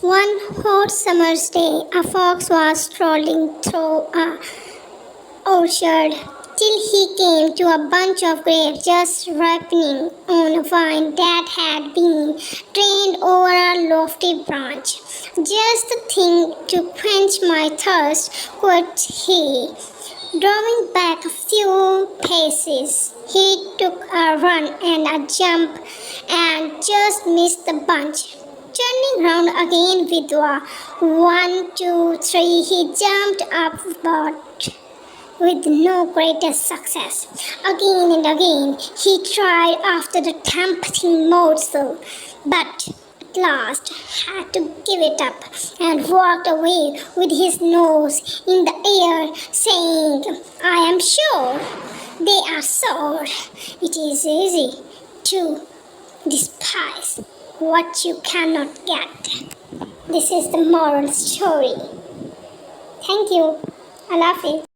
One hot summer's day, a fox was strolling through a orchard till he came to a bunch of grapes just ripening on a vine that had been trained over a lofty branch. Just the thing to quench my thirst, quoth he. Drawing back a few paces, he took a run and a jump and just missed the bunch. Turning round again with a 1, 2, 3, he jumped up, but with no greater success. Again and again he tried after the tempting morsel, but at last had to give it up and walked away with his nose in the air, saying, I am sure they are sour. It is easy to despise what you cannot get. This is the moral story. Thank you. Allah Hafiz.